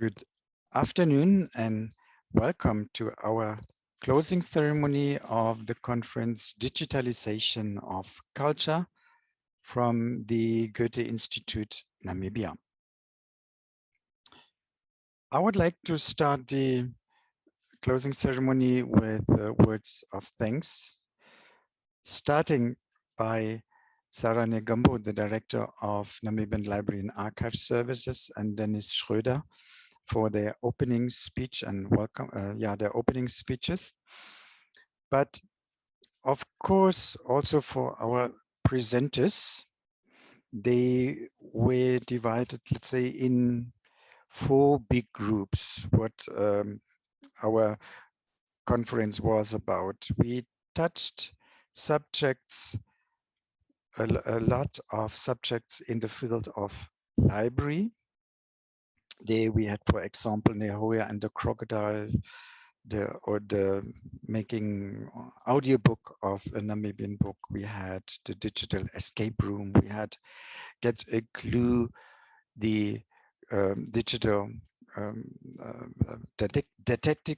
Good afternoon and welcome to our closing ceremony of the conference Digitalization of Culture from the Goethe-Institut, Namibia. I would like to start the closing ceremony with words of thanks, starting by Sarah Negambo, the Director of Namibian Library and Archive Services, and Dennis Schröder, for their opening speech and welcome, their opening speeches. But of course, also for our presenters, they were divided, let's say, in 4 big groups, what our conference was about. We touched subjects, a lot of subjects in the field of library. There we had, for example, Nehoya and the Crocodile, the making audiobook of a Namibian book. We had the digital escape room. We had Get a Clue, the digital detective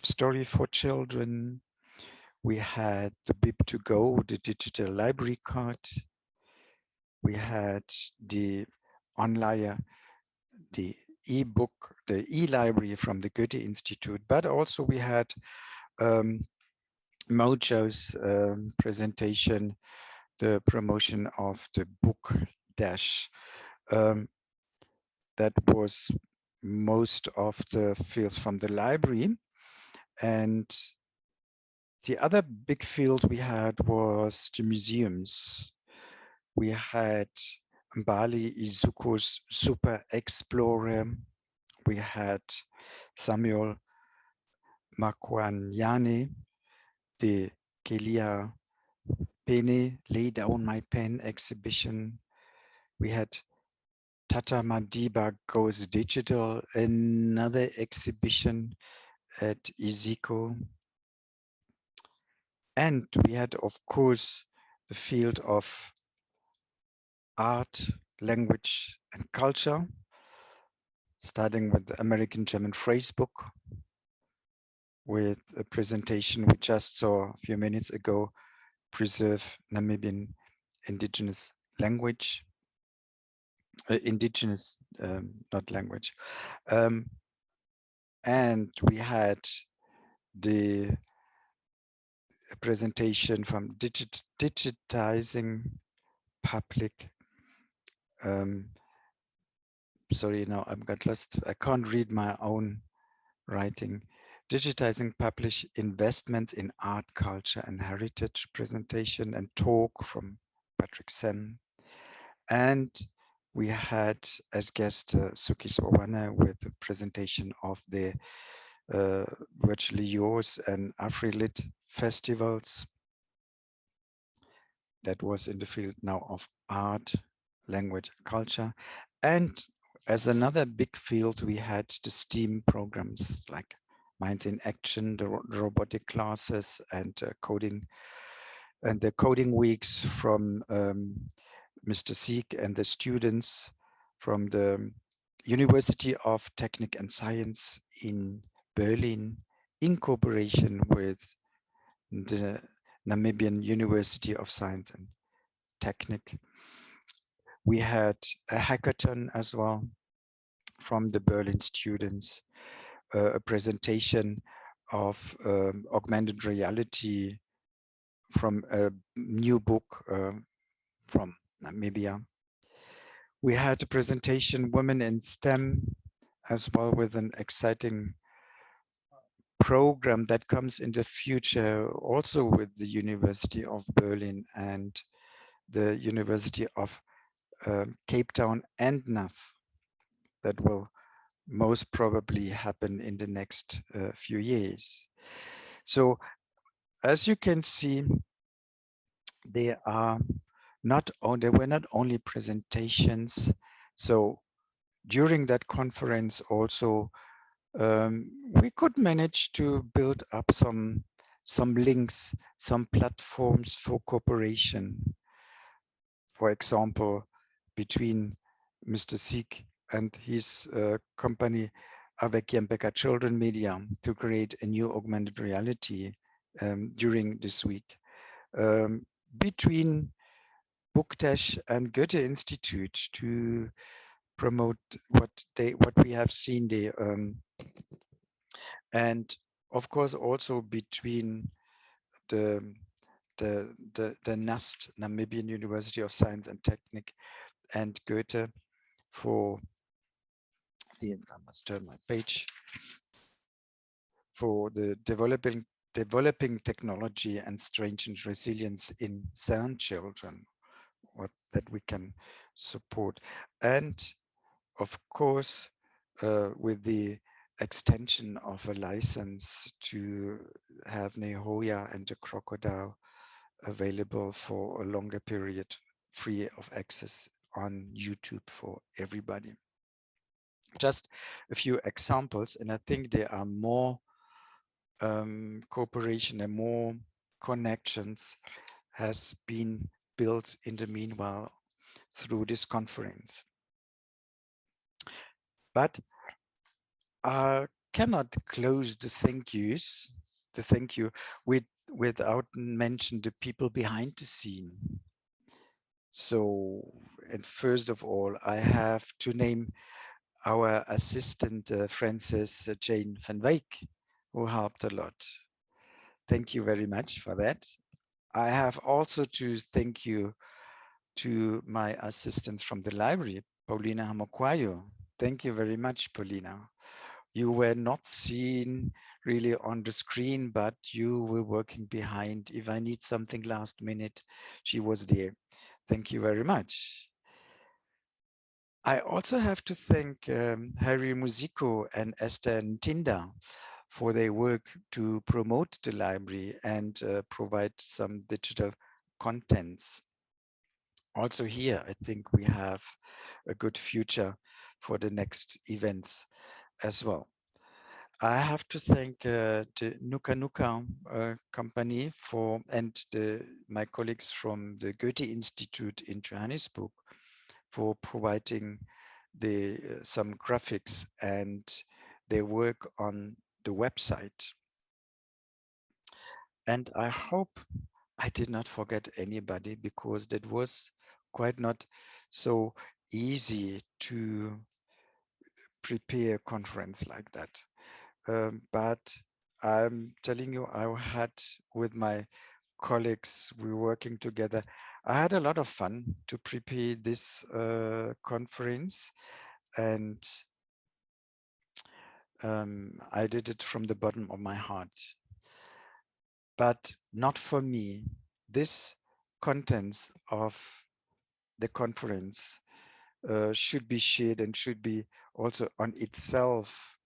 story for children. We had the Bib2Go, the digital library card. We had the online, the e-book, the e-library from the Goethe-Institut, but also we had Mojo's presentation, the promotion of the book dash. That was most of the fields from the library. And the other big field we had was the museums. We had Mbali Izuku's Super Explorer. We had Samuel Makwanyane, the Kelia Pene Lay Down My Pen exhibition. We had Tata Madiba Goes Digital, another exhibition at Iziko. And we had, of course, the field of art, language, and culture, starting with the American German phrase book, with a presentation we just saw a few minutes ago, Preserve Namibian Indigenous Language, not language. And we had the presentation from digitizing public. Sorry, now I've got lost. I can't read my own writing. Digitizing publish investments in art, culture, and heritage presentation and talk from Patrick Sen. And we had as guest Suki Swawana with the presentation of the Virtually Yours and AfriLit festivals. That was in the field now of art, language, culture. And as another big field, we had the STEAM programs like Minds in Action, the robotic classes, and coding, and the coding weeks from Mr. Sieg and the students from the University of Technique and Science in Berlin, in cooperation with the Namibian University of Science and Technique. We had a hackathon as well from the Berlin students, a presentation of augmented reality from a new book from Namibia. We had a presentation, Women in STEM, as well, with an exciting program that comes in the future, also with the University of Berlin and the University of Cape Town and NAS. That will most probably happen in the next few years. So as you can see, there were not only presentations. So during that conference also, we could manage to build up some links, some platforms for cooperation. For example, between Mr. Sieg and his company Avec Jempeka Children Media to create a new augmented reality during this week. Between Booktash and Goethe-Institut to promote what we have seen there, and of course also between the NUST, Namibian University of Science and Technique, and Goethe for the, I must turn my page, for the developing technology and strengthened resilience in sound children, what that we can support. And of course, with the extension of a license to have Nehoya and the crocodile available for a longer period, free of access on YouTube for everybody. Just a few examples, and I think there are more cooperation and more connections has been built in the meanwhile through this conference. But I cannot close the thank you without mention the people behind the scene. So, and first of all, I have to name our assistant, Frances Jane van Wyk, who helped a lot. Thank you very much for that. I have also to thank you to my assistants from the library, Paulina Hamokwayo. Thank you very much, Paulina. You were not seen really on the screen, but you were working behind. If I need something last minute, she was there. Thank you very much. I also have to thank Harry Musico and Esther Ntinda for their work to promote the library and provide some digital contents. Also here, I think we have a good future for the next events as well. I have to thank the Nuka Nuka company and my colleagues from the Goethe-Institut in Johannesburg for providing some graphics and their work on the website. And I hope I did not forget anybody, because that was quite not so easy to prepare a conference like that. But I'm telling you, I had with my colleagues, we're working together. I had a lot of fun to prepare this conference, and I did it from the bottom of my heart. But not for me. This contents of the conference should be shared and should be also on itself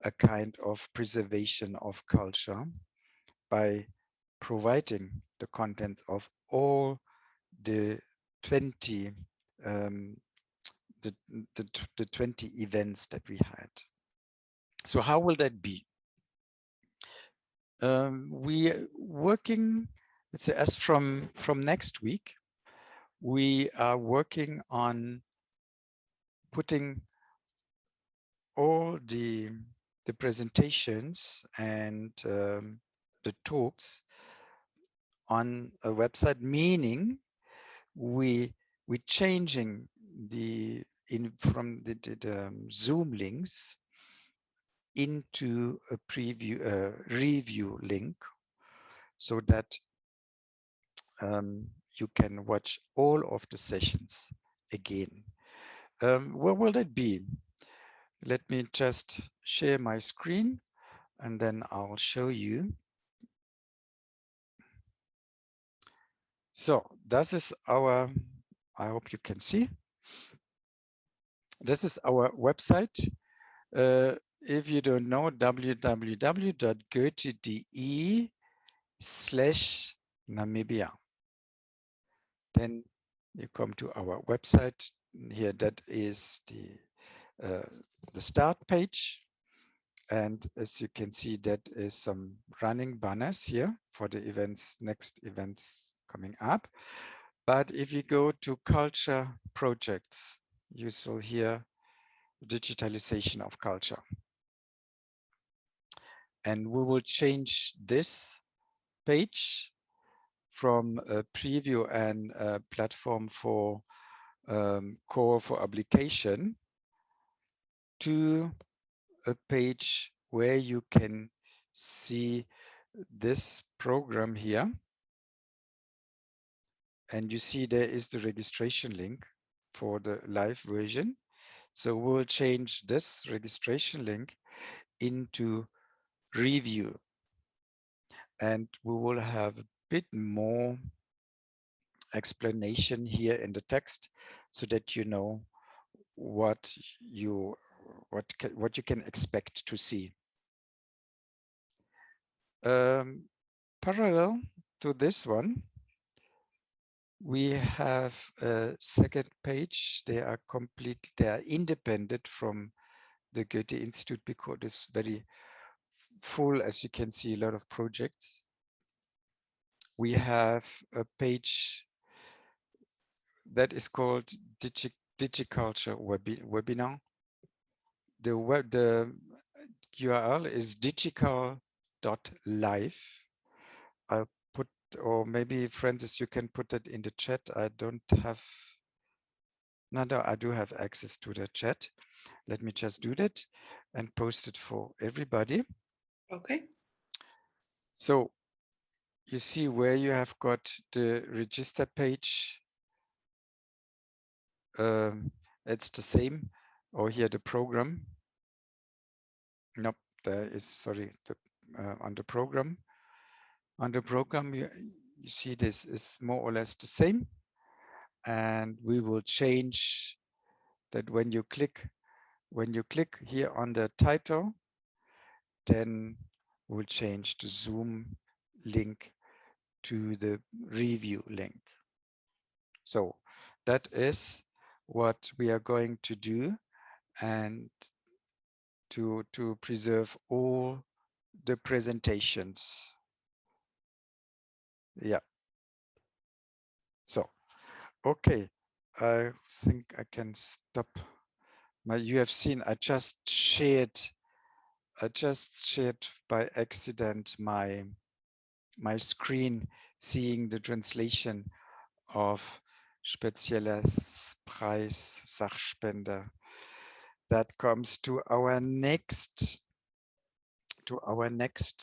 a kind of preservation of culture by providing the content of all the 20 the 20 events that we had. So how will that be? We are working, let's say, as from next week, we are working on putting all the presentations and the talks on a website, meaning we changing from the Zoom links into a review link, so that you can watch all of the sessions again. Where will that be? Let me just share my screen and then I'll show you. So this is our, I hope you can see. This is our website. If you don't know, www.goethe.de/Namibia. Then you come to our website here. That is the start page. And as you can see, that is some running banners here for the events, next events coming up. But if you go to culture projects, you will here digitalization of culture. And we will change this page from a preview and a platform for core for application to a page where you can see this program here. And you see there is the registration link for the live version. So we'll change this registration link into review. And we will have a bit more explanation here in the text so that you know what you can expect to see. Parallel to this one, we have a second page. They are independent from the Goethe-Institut because it's very full, as you can see, a lot of projects. We have a page that is called DigiCulture webinar. The URL is digicul.live. I'll put, or maybe Francis, you can put it in the chat. I don't have, no, I do have access to the chat. Let me just do that and post it for everybody. Okay. So you see where you have got the register page. It's the same, or here the program. Nope, there is, sorry, on the program. On the program, you see this is more or less the same. And we will change that when you click here on the title, then we'll change the Zoom link to the review link. So that is what we are going to do, and to preserve all the presentations. Yeah. So, okay, I think I can stop. You have seen I just shared by accident my screen, seeing the translation of spezieller Preis Sachspender. That comes to our next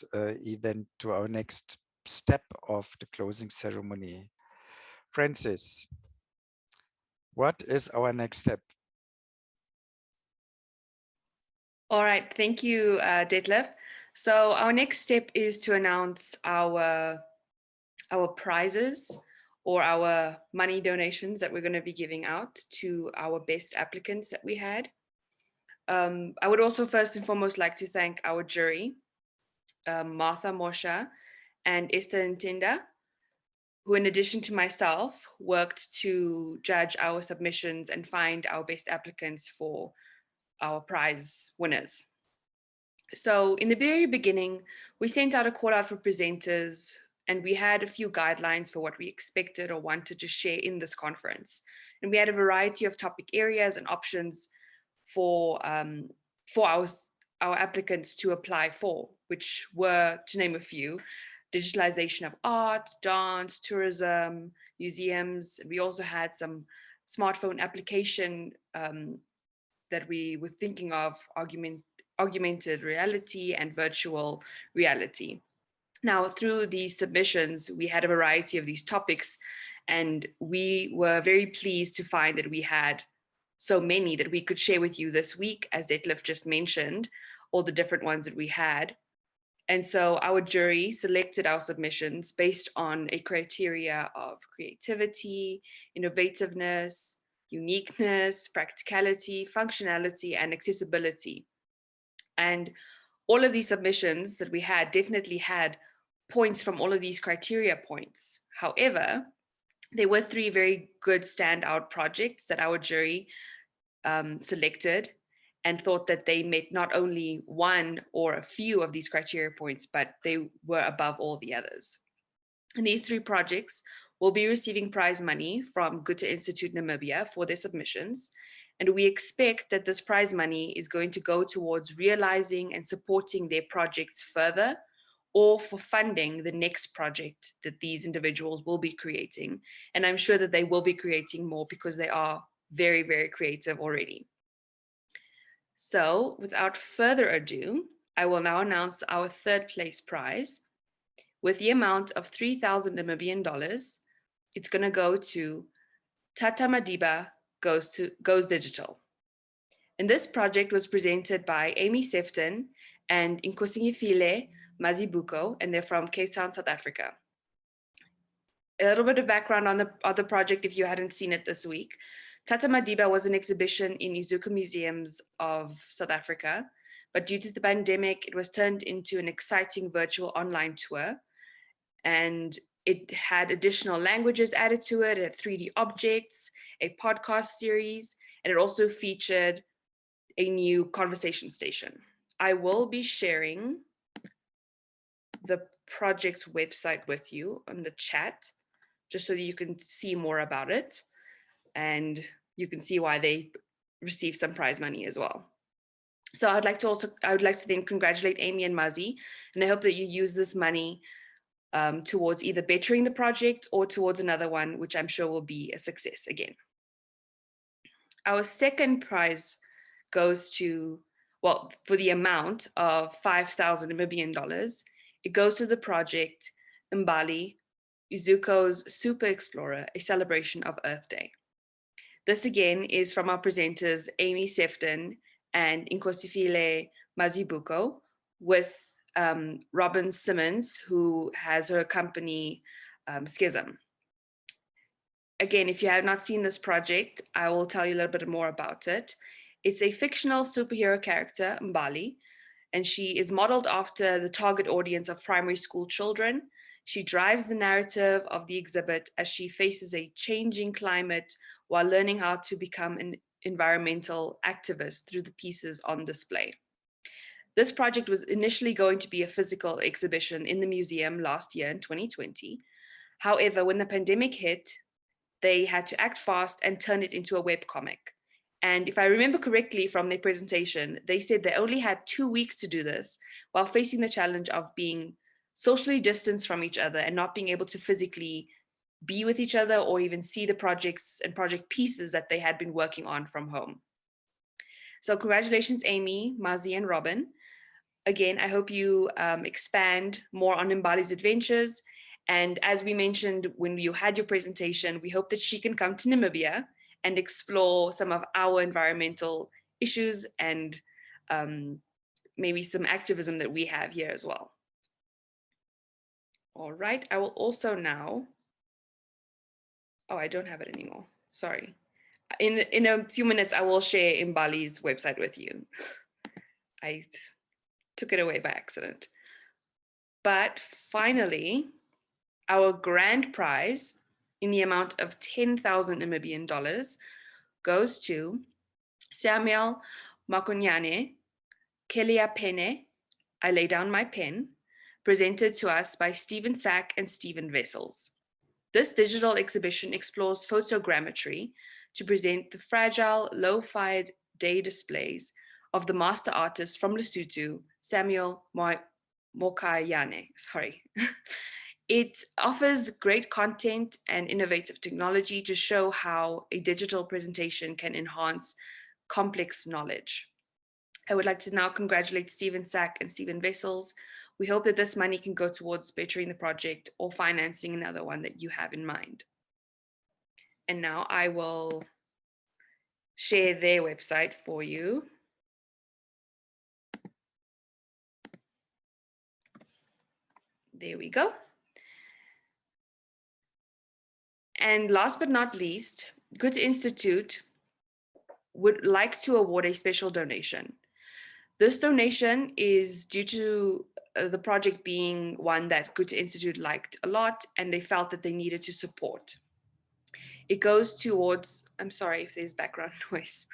event, to our next step of the closing ceremony. Francis, what is our next step? All right, thank you, Detlef. So our next step is to announce our prizes, or our money donations that we're going to be giving out to our best applicants that we had. I would also first and foremost like to thank our jury, Martha Mosha and Esther Ntenda, who, in addition to myself, worked to judge our submissions and find our best applicants for our prize winners. So in the very beginning, we sent out a call out for presenters, and we had a few guidelines for what we expected or wanted to share in this conference. And we had a variety of topic areas and options for our applicants to apply for, which were, to name a few, digitalization of art, dance, tourism, museums. We also had some smartphone application that we were thinking of, augmented reality and virtual reality. Now, through these submissions, we had a variety of these topics, and we were very pleased to find that we had so many that we could share with you this week, as Detlef just mentioned, all the different ones that we had. And so our jury selected our submissions based on a criteria of creativity, innovativeness, uniqueness, practicality, functionality, and accessibility. And all of these submissions that we had definitely had points from all of these criteria points. However, there were 3 very good standout projects that our jury selected and thought that they met not only one or a few of these criteria points, but they were above all the others. And these 3 projects will be receiving prize money from Goethe-Institut Namibia for their submissions. And we expect that this prize money is going to go towards realizing and supporting their projects further, or for funding the next project that these individuals will be creating. And I'm sure that they will be creating more because they are very, very creative already. So without further ado, I will now announce our third place prize. With the amount of 3,000 Namibian dollars, it's going to go to Tata Madiba Goes Digital. And this project was presented by Amy Sefton and Nkosingifile Mazibuko, and they're from Cape Town, South Africa. A little bit of background on the other project if you hadn't seen it this week. Tata Madiba was an exhibition in Izuka Museums of South Africa, but due to the pandemic, it was turned into an exciting virtual online tour, and it had additional languages added to it. It had 3D objects, a podcast series, and it also featured a new conversation station. I will be sharing the project's website with you on the chat, just so that you can see more about it, and you can see why they received some prize money as well. So I would like to then congratulate Amy and Mazi, and I hope that you use this money towards either bettering the project or towards another one, which I'm sure will be a success again. Our second prize goes to, well, for the amount of 5,000 Namibian dollars, it goes to the project Mbali, Izuko's Super Explorer, a celebration of Earth Day. This again is from our presenters, Amy Sefton and Nkosifile Mazibuko, with Robin Simmons, who has her company, Schism. Again, if you have not seen this project, I will tell you a little bit more about it. It's a fictional superhero character, Mbali, and she is modeled after the target audience of primary school children. She drives the narrative of the exhibit as she faces a changing climate while learning how to become an environmental activist through the pieces on display. This project was initially going to be a physical exhibition in the museum last year in 2020. However, when the pandemic hit, they had to act fast and turn it into a webcomic. And if I remember correctly from their presentation, they said they only had 2 weeks to do this while facing the challenge of being socially distanced from each other and not being able to physically be with each other or even see the projects and project pieces that they had been working on from home. So congratulations, Amy, Mazi, and Robin. Again, I hope you expand more on Mbali's adventures. And as we mentioned when you had your presentation, we hope that she can come to Namibia and explore some of our environmental issues and maybe some activism that we have here as well. All right, I will also now, oh, I don't have it anymore, sorry. In a few minutes, I will share Mbali's website with you. I took it away by accident. But finally, our grand prize in the amount of 10,000 Namibian dollars goes to Samuel Makunyane, Kelia Pene, I Lay Down My Pen, presented to us by Stephen Sack and Stephen Vessels. This digital exhibition explores photogrammetry to present the fragile, lo-fi day displays of the master artist from Lesotho, Samuel Mokayane. Sorry. It offers great content and innovative technology to show how a digital presentation can enhance complex knowledge. I would like to now congratulate Stephen Sack and Stephen Vessels. We hope that this money can go towards bettering the project or financing another one that you have in mind. And now I will share their website for you. There we go. And last but not least, Goethe-Institut would like to award a special donation. This donation is due to the project being one that Goethe-Institut liked a lot and they felt that they needed to support. It goes towards, I'm sorry if there's background noise.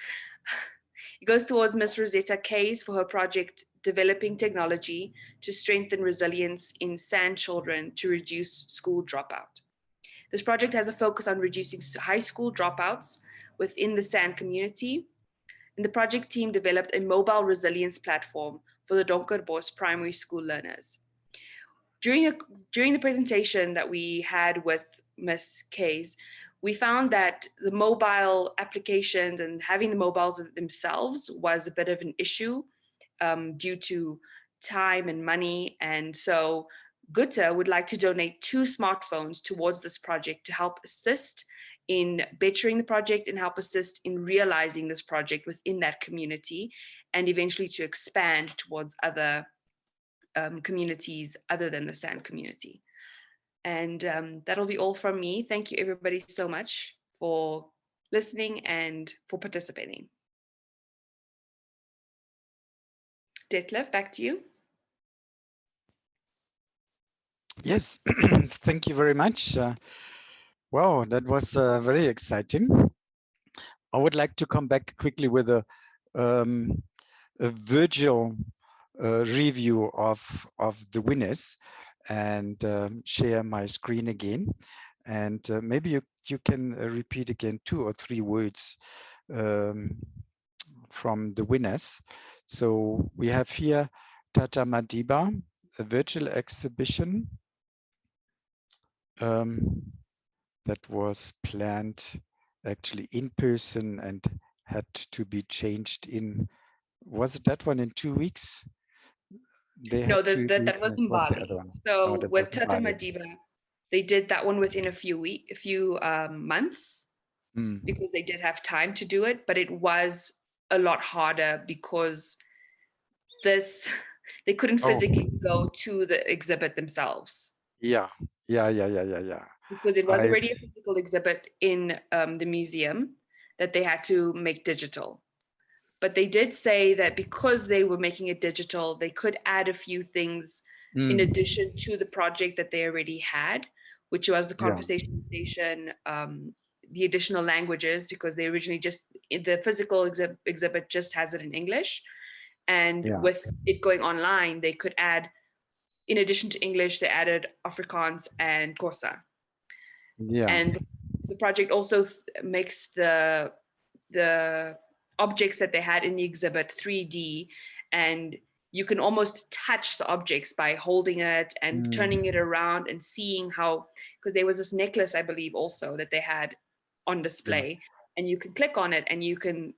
It goes towards Ms. Rosetta Case for her project Developing Technology to Strengthen Resilience in SAN Children to Reduce School Dropout. This project has a focus on reducing high school dropouts within the SAN community And the project team developed a mobile resilience platform for the Donkerbos primary school learners. During the presentation that we had with Ms. Kays, we found that the mobile applications and having the mobiles themselves was a bit of an issue due to time and money. And so Goethe would like to donate 2 smartphones towards this project to help assist in bettering the project and help assist in realizing this project within that community, and eventually to expand towards other communities other than the SAN community. And that'll be all from me. Thank you everybody so much for listening and for participating. Detlef, back to you. Yes, thank you very much. Wow, that was very exciting. I would like to come back quickly with a virtual review of the winners and share my screen again. And maybe you can repeat again 2 or 3 words from the winners. So we have here Tata Madiba, a virtual exhibition that was planned actually in person and had to be changed in, was it that one in 2 weeks? No, that was in Bali. So with Tata Bali. Madiba, they did that one within a few months because they did have time to do it, but it was a lot harder because they couldn't physically go to the exhibit themselves. Yeah. Because it was already a physical exhibit in the museum that they had to make digital. But they did say that because they were making it digital, they could add a few things in addition to the project that they already had, which was the conversation station, the additional languages, because they originally the physical exhibit just has it in English. And with it going online, they could add, in addition to English, they added Afrikaans and Xhosa. And the project also makes the objects that they had in the exhibit 3D, and you can almost touch the objects by holding it and turning it around and seeing how, because there was this necklace, I believe, also that they had on display, and you can click on it and you can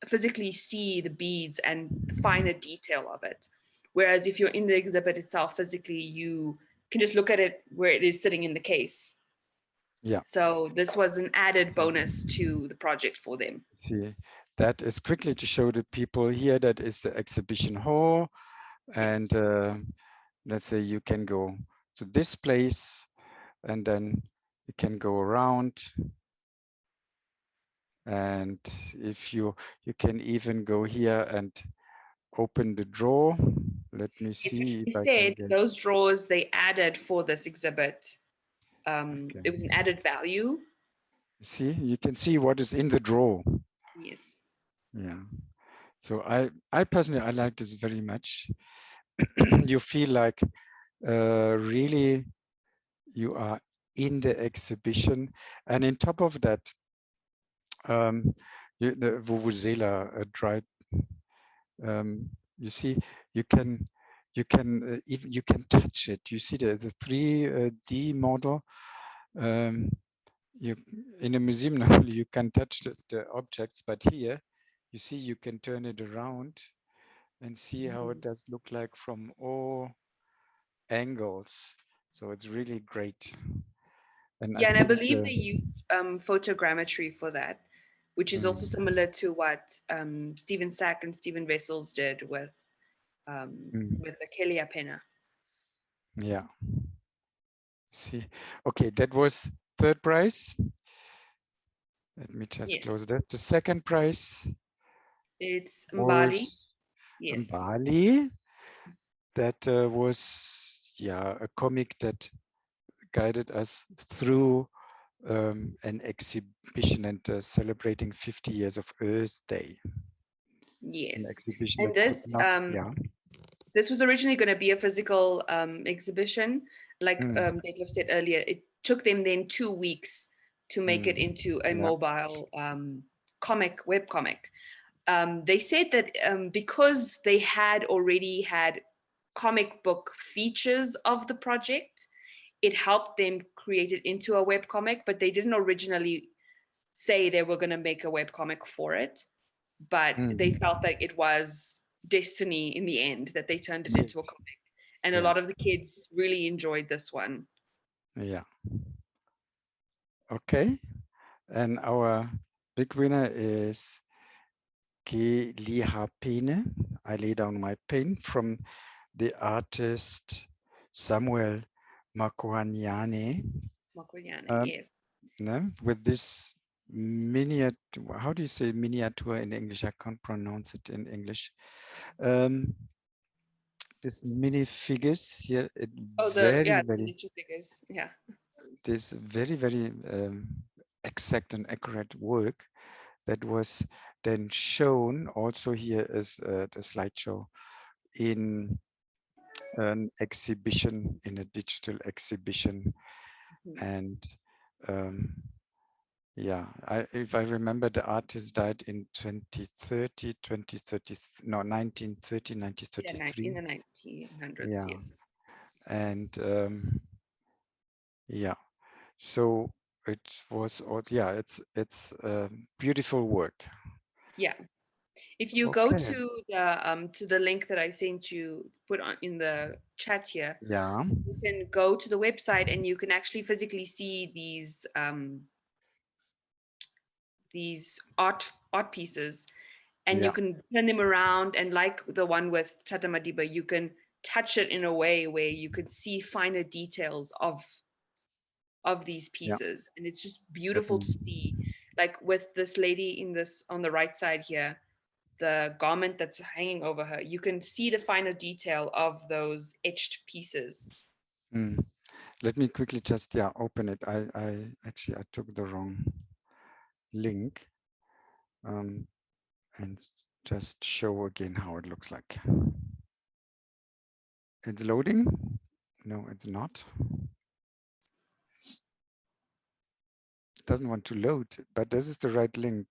physically see the beads and the finer detail of it. Whereas if you're in the exhibit itself physically, you can just look at it where it is sitting in the case. So this was an added bonus to the project for them. That is quickly to show the people here, that is the exhibition hall. And let's say you can go to this place and then you can go around. And if you can even go here and open the drawer. Let me see if I can get... Those drawers they added for this exhibit. It was an added value. See, you can see what is in the drawer. Yes. Yeah. So I personally, I like this very much. You feel like really you are in the exhibition, and on top of that, the Vuvuzela drive. You see, you can touch it. You see, there's a 3D model. In a museum normally you can touch the objects, but here you see you can turn it around and see how it does look like from all angles. So it's really great. And I believe they used photogrammetry for that, which is also similar to what Stephen Sack and Stephen Vessels did with the Kelia Pena. Yeah. See, okay, that was third prize. Let me just close that. The second prize. It's Mbali. Yes. Mbali. That was a comic that guided us through an exhibition and celebrating 50 years of Earth Day. Yes. And this was originally going to be a physical exhibition. Like Detlef said earlier, it took them then 2 weeks to make it into a mobile web comic. they said that because they had already had comic book features of the project, it helped them create it into a webcomic, but they didn't originally say they were going to make a webcomic for it. But they felt like it was destiny in the end that they turned it into a comic. And a lot of the kids really enjoyed this one. Yeah. Okay. And our big winner is Ke Liha Pene. I lay down my pen, from the artist Samuel Makwanyane. Yes. No, with this miniature, how do you say miniature in English? I can't pronounce it in English. This mini figures here, it The very, miniature figures. Yeah. this very exact and accurate work that was then shown. Also here is the slideshow in an exhibition, in a digital exhibition. And yeah, if I remember, the artist died in 1930, 1933. In the 1900s, Yeah. yes. And yeah, so it was, yeah, it's beautiful work. Yeah. If you go to the link that I sent you, put on in the chat here, Yeah. you can go to the website and you can actually physically see these art pieces, and you can turn them around, and like the one with Tata Madiba, you can touch it in a way where you could see finer details of these pieces, and it's just beautiful to see. Like with this lady in this on the right side here, the garment that's hanging over her, you can see the finer detail of those etched pieces. Let me quickly just open it. I actually I took the wrong link, and just show again how it looks like. It's loading. No, it's not. It doesn't want to load, but this is the right link.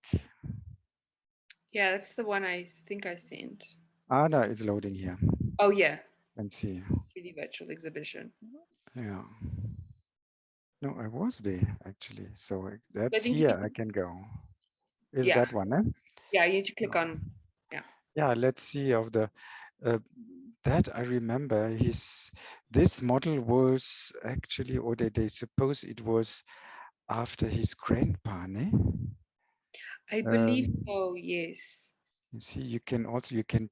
Yeah, that's the one I think I sent. No, it's loading here. Oh yeah. Let's see. 3D virtual exhibition. Yeah. No, I was there actually. So that's I think here. I can go. Is that one? Eh? Yeah, you need to click on. Yeah. Yeah. Let's see of the. That I remember. This model was actually, or they suppose it was after his grandpa. Ne? I believe so. Yes. You see, you can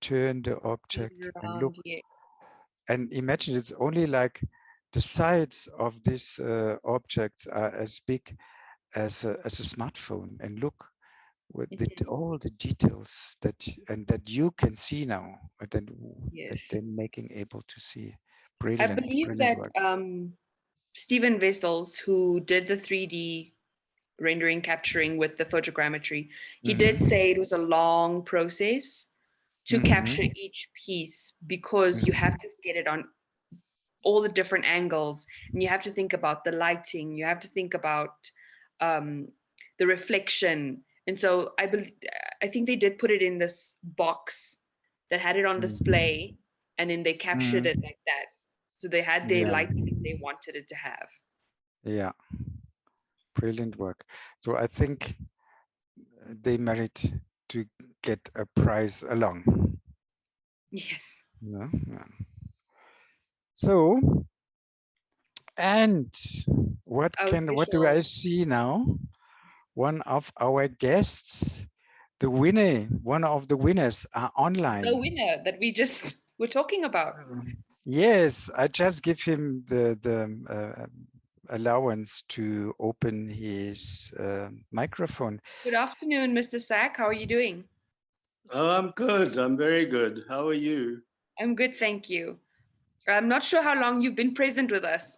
turn the object and look. Around, yeah. And imagine it's only like the sides of these objects are as big as a smartphone, and look with all the details that you can see now, that they're making able to see. I Brilliant believe work. that Stephen Vessels, who did the 3D rendering capturing with the photogrammetry, he did say it was a long process to capture each piece, because you have to get it on all the different angles, and you have to think about the lighting, you have to think about the reflection. And so I think they did put it in this box that had it on display, and then they captured it like that. So they had their lighting they wanted it to have. Yeah, brilliant work. So I think they merit to get a prize along. Yes. Yeah. So, and what do I see now? One of our guests, one of the winners are online. The winner that we just were talking about. Yes, I just give him the allowance to open his microphone. Good afternoon, Mr. Sack. How are you doing? Oh, I'm good. I'm very good. How are you? I'm good, thank you. I'm not sure how long you've been present with us.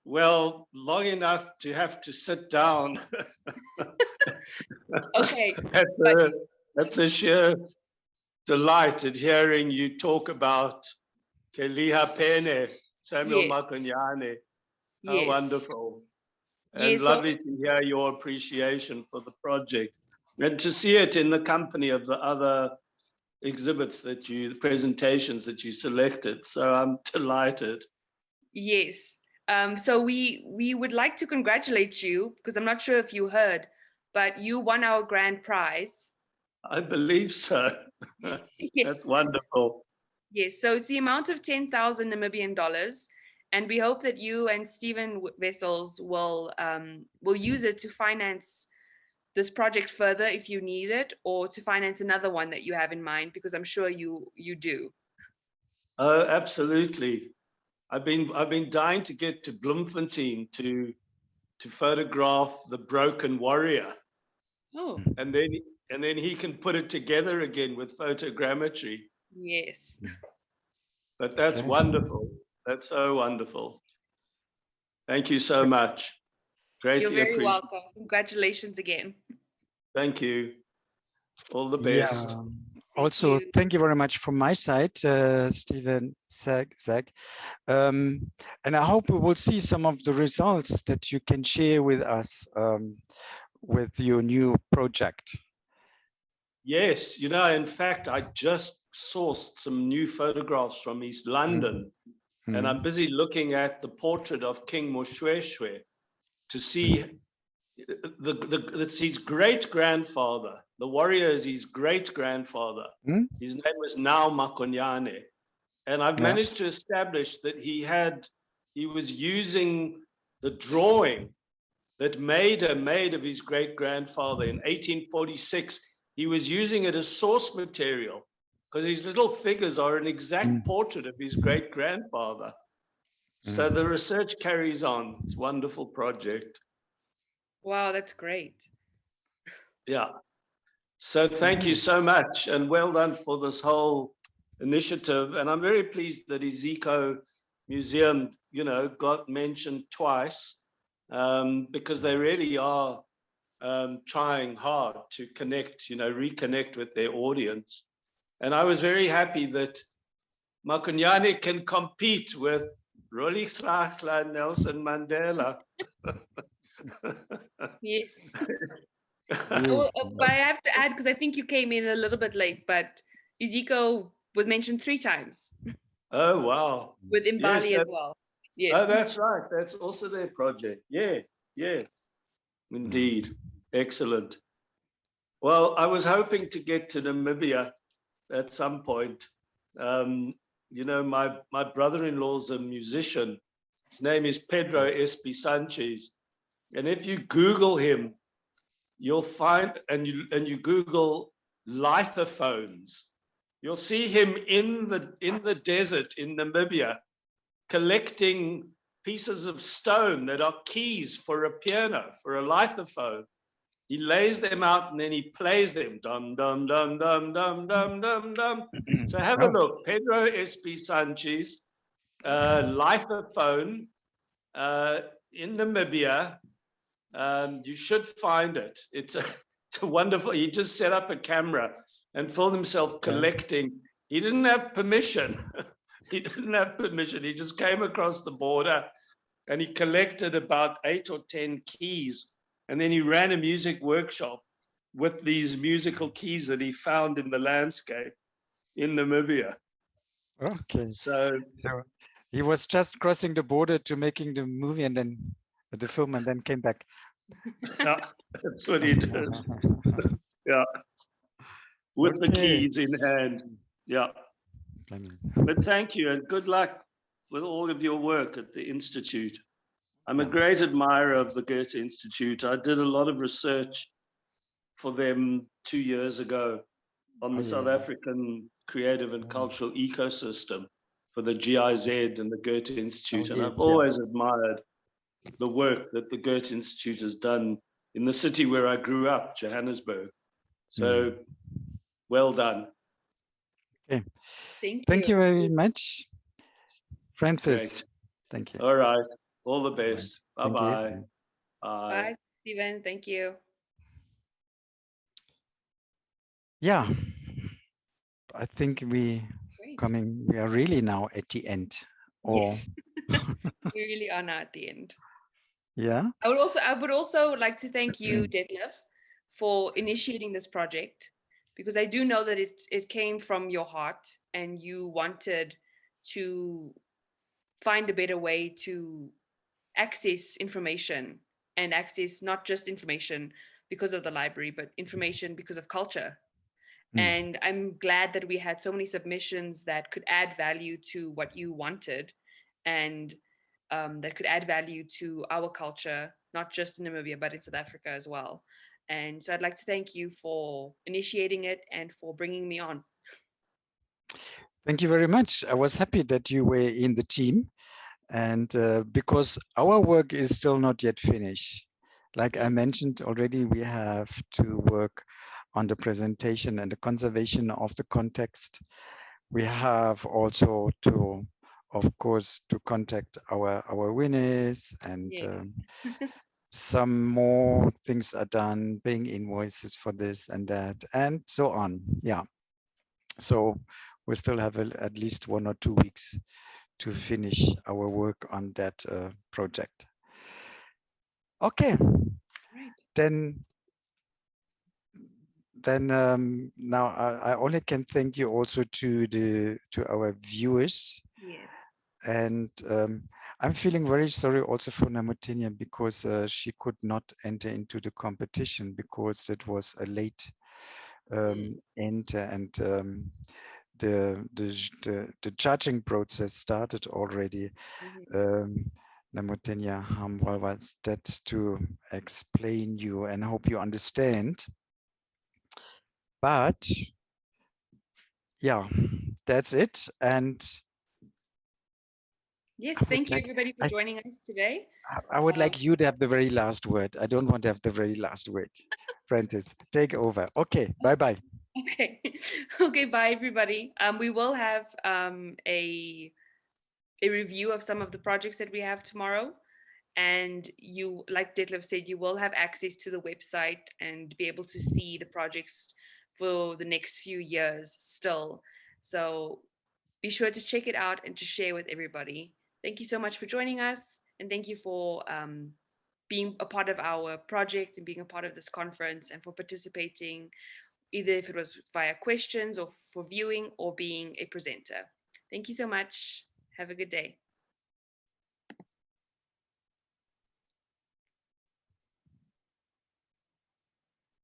Well, long enough to have to sit down. Okay. That's a sheer delight at hearing you talk about Keliha Pene, Samuel Makonyane. How wonderful. And lovely to hear your appreciation for the project. and to see it in the company of the other exhibits that the presentations that you selected. So I'm delighted. Yes. So we would like to congratulate you, because I'm not sure if you heard, but you won our grand prize. I believe so. Yes. That's wonderful. Yes. So it's the amount of 10,000 Namibian dollars, and we hope that you and Stephen Wessels will use it to finance this project further if you need it, or to finance another one that you have in mind, because I'm sure you do. Oh, absolutely. I've been dying to get to Bloemfontein to photograph the broken warrior. Oh, And then he can put it together again with photogrammetry. yes. But that's wonderful. That's so wonderful. Thank you so much. Greatly You're very appreciate. welcome. Congratulations again. Thank you. All the best. Yeah. Also, you. thank you very much from my side, Stephen, Zach. And I hope we will see some of the results that you can share with us with your new project. Yes, in fact, I just sourced some new photographs from East London, and I'm busy looking at the portrait of King Moshoeshoe to see that's his great-grandfather. The warrior is his great-grandfather. His name was Nau Makonyane. And I've managed to establish that he was using the drawing that Maida made of his great-grandfather in 1846. He was using it as source material because his little figures are an exact portrait of his great-grandfather. So the research carries on. It's a wonderful project. Wow, that's great. Yeah. So thank you so much, and well done for this whole initiative. And I'm very pleased that Iziko Museum, got mentioned twice, because they really are trying hard to connect, reconnect with their audience. And I was very happy that Makonyane can compete with Rolihlahla Nelson Mandela. Yes. Well, but I have to add, because I think you came in a little bit late, but Iziko was mentioned 3 times. Oh, wow. With Mbali as well. Yes. Oh, that's right. That's also their project. Yeah, indeed. Excellent. Well, I was hoping to get to Namibia at some point. My brother-in-law's a musician. His name is Pedro S.P. Sanchez. And if you Google him, you'll find, and you Google lithophones, you'll see him in the desert in Namibia collecting pieces of stone that are keys for a piano, for a lithophone. He lays them out and then he plays them. Dum, dum, dum, dum, dum, dum, dum, dum. So have a look. Pedro S.P. Sanchez, lithophone in Namibia. You should find it. It's a wonderful, he just set up a camera and filmed himself collecting. He didn't have permission. He didn't have permission. He just came across the border and he collected about 8 or 10 keys. And then he ran a music workshop with these musical keys that he found in the landscape in Namibia. Okay. So he was just crossing the border to making the movie and then the film and then came back. Yeah, that's what he did. Yeah. With the keys in hand. Yeah. But thank you and good luck with all of your work at the Institute. I'm a great admirer of the Goethe-Institut. I did a lot of research for them 2 years ago on the South African creative and cultural ecosystem for the GIZ and the Goethe-Institut. And I've always admired the work that the Goethe-Institut has done in the city where I grew up, Johannesburg. So well done. Okay. Thank you very much, Francis. Great. Thank you. All right. All the best. Thank Bye-bye. you. Bye. Bye, Stephen. Thank you. Yeah, I think we are really now at the end. Or Yes. We really are now at the end. yeah. I would also like to thank you, Detlef, for initiating this project, because I do know that it came from your heart and you wanted to find a better way to access information, and access not just information because of the library, but information because of culture. And I'm glad that we had so many submissions that could add value to what you wanted, and that could add value to our culture, not just in Namibia, but in South Africa as well. And so I'd like to thank you for initiating it and for bringing me on. Thank you very much. I was happy that you were in the team, and because our work is still not yet finished. Like I mentioned already, we have to work on the presentation and the conservation of the context. We have also to, of course, to contact our winners, and Yes. some more things are done, paying invoices for this and that, and so on. Yeah. So we still have at least 1 or 2 weeks to finish our work on that project. Okay. Right. Then now I only can thank you also to our viewers. Yes. And I'm feeling very sorry also for Namutenia, because she could not enter into the competition because it was a late enter, and the judging process started already. Namutenia Hamwal was that to explain you, and hope you understand. But yeah, that's it. And Yes, I would thank you like everybody for joining us today. I would like you to have the very last word. I don't want to have the very last word. Francis, take over. Okay, bye-bye. Okay. Okay, bye everybody. We will have a review of some of the projects that we have tomorrow. And you, like Detlef said, you will have access to the website and be able to see the projects for the next few years still. So be sure to check it out and to share with everybody. Thank you so much for joining us, and thank you for being a part of our project and being a part of this conference, and for participating, either if it was via questions or for viewing or being a presenter. Thank you so much. Have a good day.